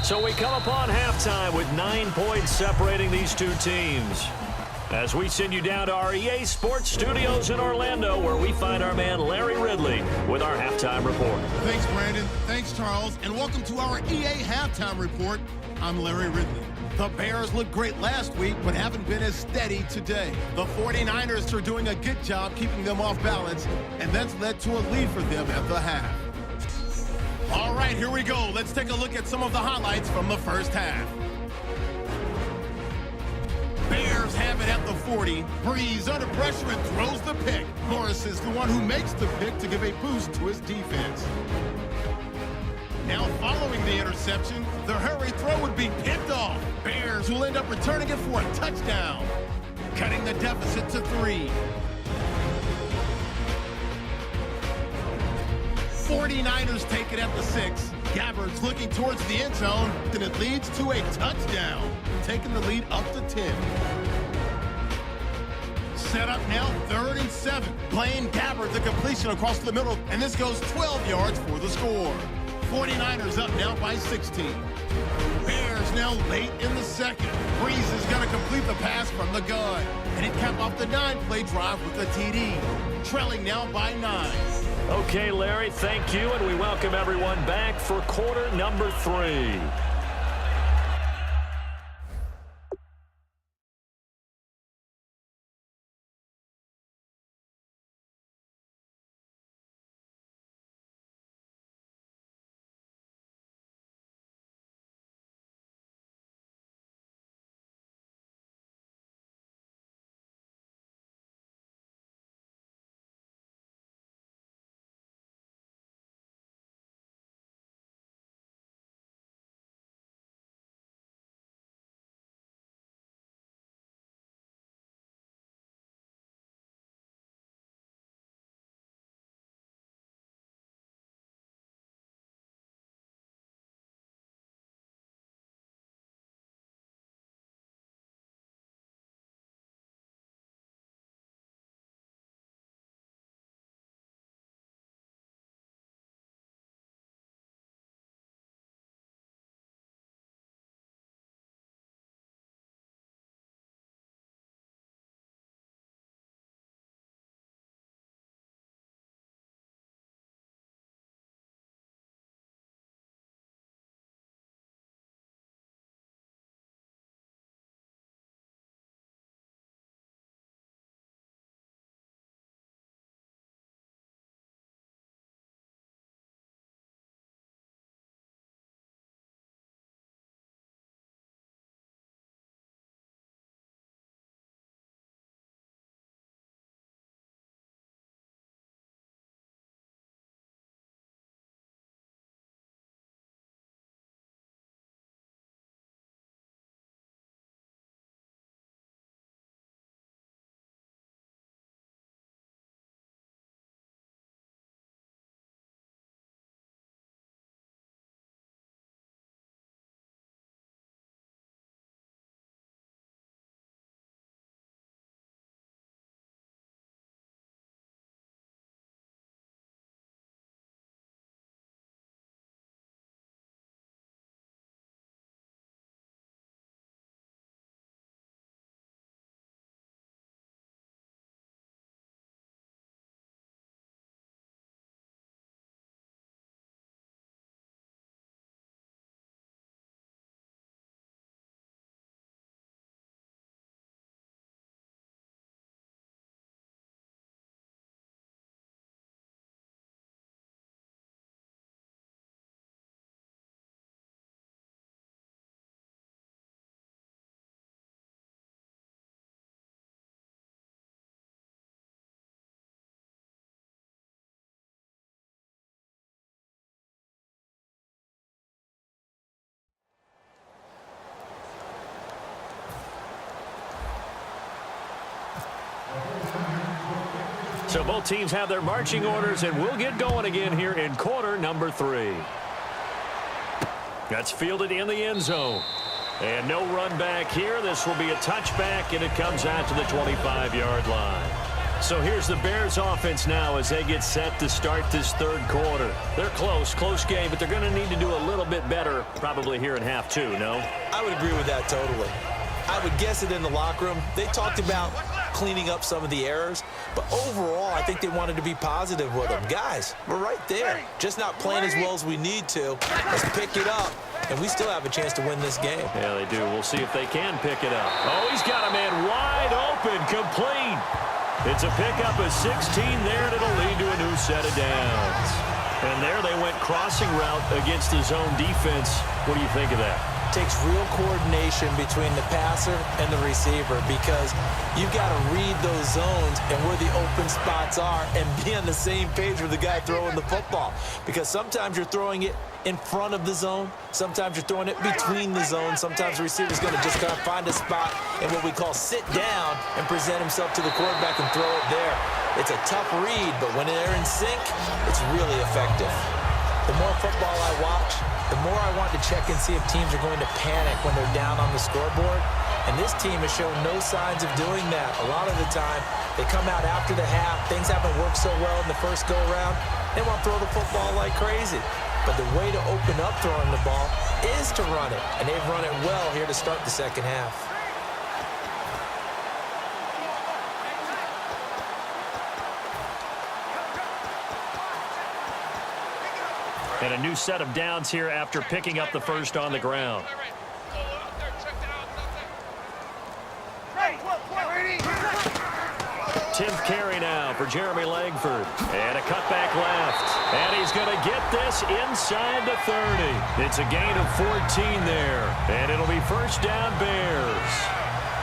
So we come upon halftime with 9 points separating these two teams. As we send you down to our EA Sports Studios in Orlando, where we find our man Larry Ridley with our halftime report. Thanks, Brandon. Thanks, Charles. And welcome to our EA Halftime Report. I'm Larry Ridley. The Bears looked great last week, but haven't been as steady today. The 49ers are doing a good job keeping them off balance, and that's led to a lead for them at the half. All right, here we go. Let's take a look at some of the highlights from the first half. Bears have it at the 40. Breeze under pressure and throws the pick. Morris is the one who makes the pick to give a boost to his defense. Now following the interception, the hurry throw would be picked off. Bears will end up returning it for a touchdown, cutting the deficit to 3. 49ers take it at the 6. Gabbard's looking towards the end zone, and it leads to a touchdown, taking the lead up to 10. Set up now, 3rd and 7. Blaine Gabbard, the completion across the middle, and this goes 12 yards for the score. 49ers up now by 16. Bears now late in the second. Breeze is going to complete the pass from the gun, and it capped off the 9-play drive with a TD. Trailing now by 9. Okay, Larry, thank you, and we welcome everyone back for quarter number 3. So both teams have their marching orders, and we'll get going again here in quarter number 3. That's fielded in the end zone. And no run back here. This will be a touchback, and it comes out to the 25-yard line. So here's the Bears offense now as they get set to start this third quarter. They're close game, but they're going to need to do a little bit better probably here in half two, no? I would agree with that totally. I would guess it in the locker room. They talked about cleaning up some of the errors, but overall, I think they wanted to be positive with them. Guys, we're right there. Just not playing as well as we need to. Let's pick it up, and we still have a chance to win this game. Yeah, they do. We'll see if they can pick it up. Oh, he's got a man wide open, complete. It's a pickup of 16 there, and it'll lead to a new set of downs. And there they went crossing route against the zone defense. What do you think of that? Takes real coordination between the passer and the receiver because you've got to read those zones and where the open spots are and be on the same page with the guy throwing the football. Because sometimes you're throwing it in front of the zone. Sometimes you're throwing it between the zones. Sometimes the receiver's going to just kind of find a spot and what we call sit down and present himself to the quarterback and throw it there. It's a tough read, but when they're in sync, it's really effective. The more football I watch, the more I want to check and see if teams are going to panic when they're down on the scoreboard. And this team has shown no signs of doing that. A lot of the time, they come out after the half. Things haven't worked so well in the first go-around. They want to throw the football like crazy. But the way to open up throwing the ball is to run it. And they've run it well here to start the second half. And a new set of downs here after picking up the first on the ground. Tenth carry now for Jeremy Langford. And a cutback left. And he's going to get this inside the 30. It's a gain of 14 there. And it'll be first down Bears.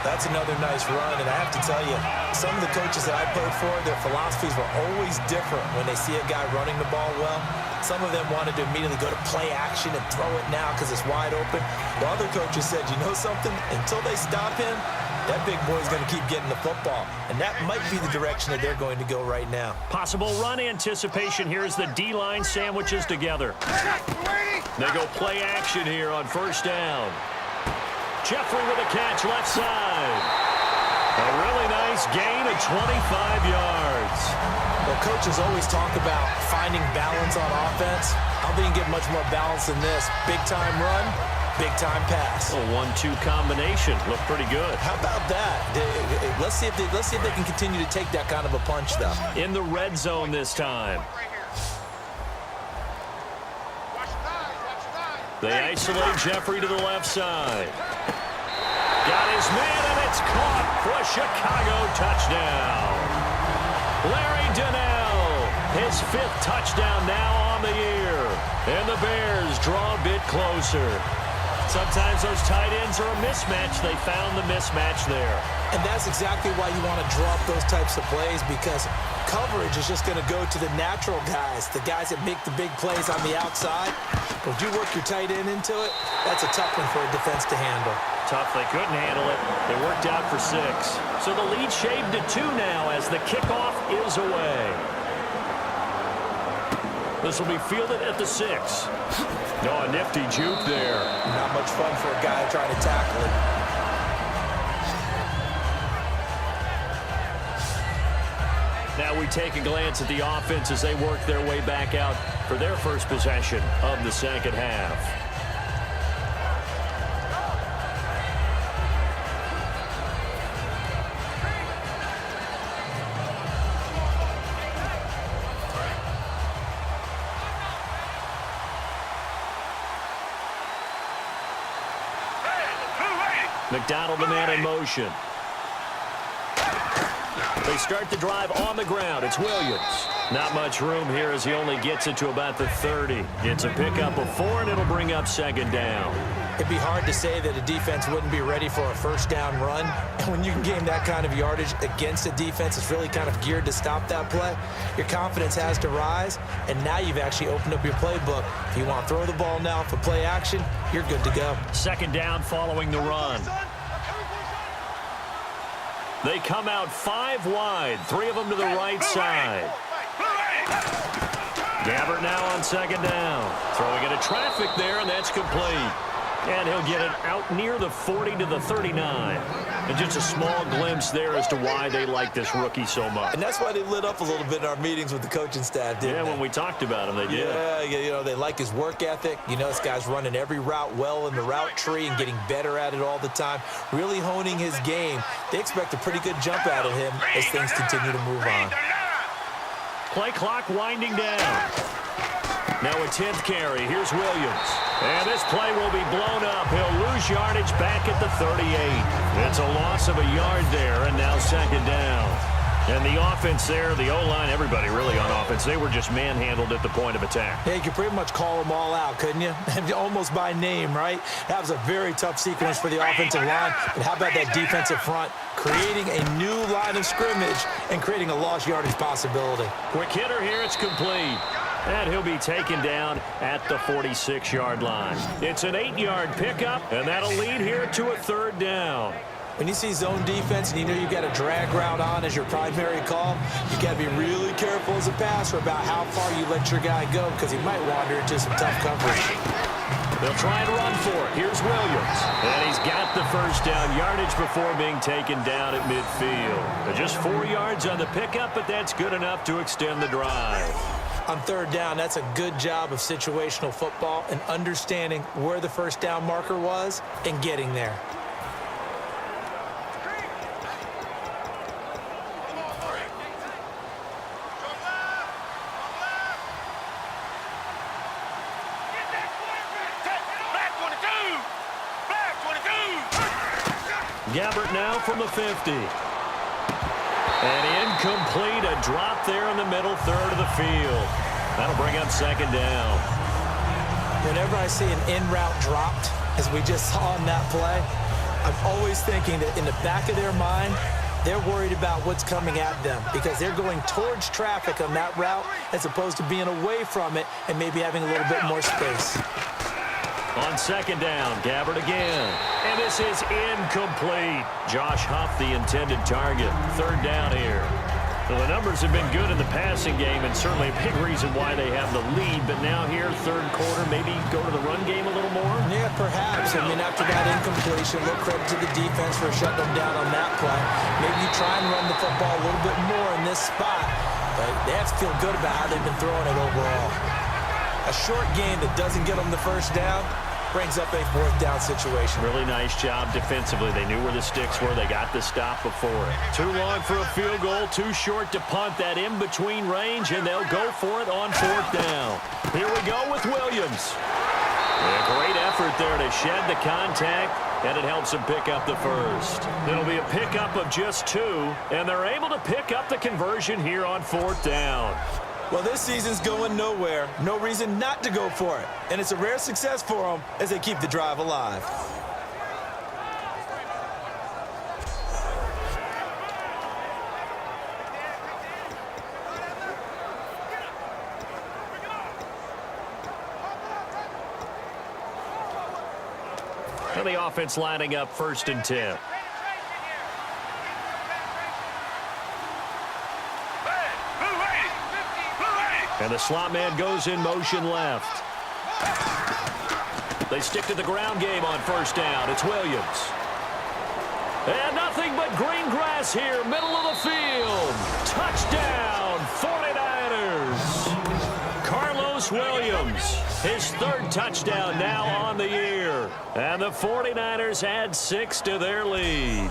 That's another nice run, and I have to tell you, some of the coaches that I played for, their philosophies were always different when they see a guy running the ball well. Some of them wanted to immediately go to play action and throw it now because it's wide open. While other coaches said, you know something? Until they stop him, that big boy's going to keep getting the football. And that might be the direction that they're going to go right now. Possible run anticipation here as the D-line sandwiches together. They go play action here on first down. Jeffrey with a catch left side. A really nice gain of 25 yards. Well, coaches always talk about finding balance on offense. I don't think you get much more balance than this. Big-time run, big-time pass. A 1-2 combination. Looked pretty good. How about that? Let's see if they can continue to take that kind of a punch, though. In the red zone this time. They isolate Jeffrey to the left side. Got his man, and it's caught for a Chicago touchdown. Larry Donnell, his 5th touchdown now on the year. And the Bears draw a bit closer. Sometimes those tight ends are a mismatch. They found the mismatch there. And that's exactly why you want to draw up those types of plays, because coverage is just going to go to the natural guys, the guys that make the big plays on the outside. But if you work your tight end into it, that's a tough one for a defense to handle. Tough. They couldn't handle it. They worked out for 6. So the lead shaved to 2 now as the kickoff is away. This will be fielded at the 6. Oh, a nifty juke there. Not much fun for a guy trying to tackle it. Now we take a glance at the offense as they work their way back out for their first possession of the second half. McDonald, the man in motion. They start the drive on the ground. It's Williams. Not much room here as he only gets it to about the 30. It's a pickup of 4, and it'll bring up second down. It'd be hard to say that a defense wouldn't be ready for a first down run. And when you can gain that kind of yardage against a defense that's really kind of geared to stop that play, your confidence has to rise, and now you've actually opened up your playbook. If you want to throw the ball now for play action, you're good to go. Second down following the run. They come out 5 wide, 3 of them to the right side. Gabbert now on second down. Throwing into traffic there, and that's complete. And he'll get it out near the 40 to the 39. And just a small glimpse there as to why they like this rookie so much. And that's why they lit up a little bit in our meetings with the coaching staff, didn't they? Yeah, when we talked about him, they did. Yeah, you know, they like his work ethic. You know, this guy's running every route well in the route tree and getting better at it all the time, really honing his game. They expect a pretty good jump out of him as things continue to move on. Play clock winding down. Now a 10th carry. Here's Williams. And this play will be blown up. He'll lose yardage back at the 38. It's a loss of a yard there, and now second down. And the offense there, the O-line, everybody really on offense, they were just manhandled at the point of attack. Yeah, you could pretty much call them all out, couldn't you? Almost by name, right? That was a very tough sequence for the offensive line. But how about that defensive front? Creating a new line of scrimmage and creating a lost yardage possibility. Quick hitter here, it's complete. And he'll be taken down at the 46-yard line. It's an 8-yard pickup, and that'll lead here to a third down. When you see zone defense and you know you've got a drag route on as your primary call, you got to be really careful as a passer about how far you let your guy go because he might wander into some tough coverage. They'll try and run for it. Here's Williams. And he's got the first down yardage before being taken down at midfield. Just 4 yards on the pickup, but that's good enough to extend the drive. On third down, that's a good job of situational football and understanding where the first down marker was and getting there. Gabbert now from the 50. And incomplete, a drop there in the middle third of the field. That'll bring up second down. Whenever I see an in-route dropped, as we just saw in that play, I'm always thinking that in the back of their mind, they're worried about what's coming at them because they're going towards traffic on that route as opposed to being away from it and maybe having a little bit more space. On second down, Gabbert again. And this is incomplete. Josh Huff, the intended target. Third down here. Well, the numbers have been good in the passing game and certainly a big reason why they have the lead. But now here, third quarter, maybe go to the run game a little more? Yeah, perhaps. I mean, after that incompletion, a little credit to the defense for shutting them down on that play. Maybe you try and run the football a little bit more in this spot. But they have to feel good about how they've been throwing it overall. A short game that doesn't get them the first down brings up a fourth down situation. Really nice job defensively. They knew where the sticks were. They got the stop before it. Too long for a field goal, too short to punt. That in-between range, and they'll go for it on fourth down. Here we go with Williams. A great effort there to shed the contact, and it helps them pick up the first. It'll be a pickup of just 2, and they're able to pick up the conversion here on fourth down. Well, this season's going nowhere. No reason not to go for it. And it's a rare success for them as they keep the drive alive. And the offense lining up 1st and 10. And the slot man goes in motion left. They stick to the ground game on first down. It's Williams. And nothing but green grass here, middle of the field. Touchdown, 49ers. Carlos Williams, his 3rd touchdown now on the year. And the 49ers add 6 to their lead.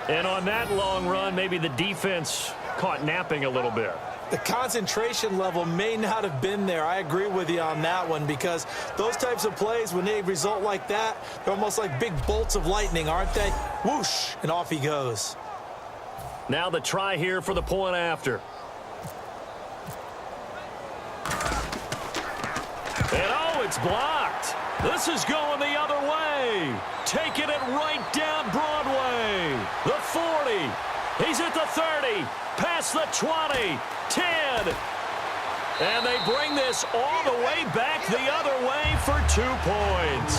And on that long run, maybe the defense caught napping a little bit. The concentration level may not have been there. I agree with you on that one because those types of plays, when they result like that, they're almost like big bolts of lightning, aren't they? Whoosh, and off he goes. Now the try here for the point after. And oh, it's blocked. This is going the other way. Taking it right down Broadway. The 40. He's at the 30. Past the 20. 10. And they bring this all the way back the other way for 2 points.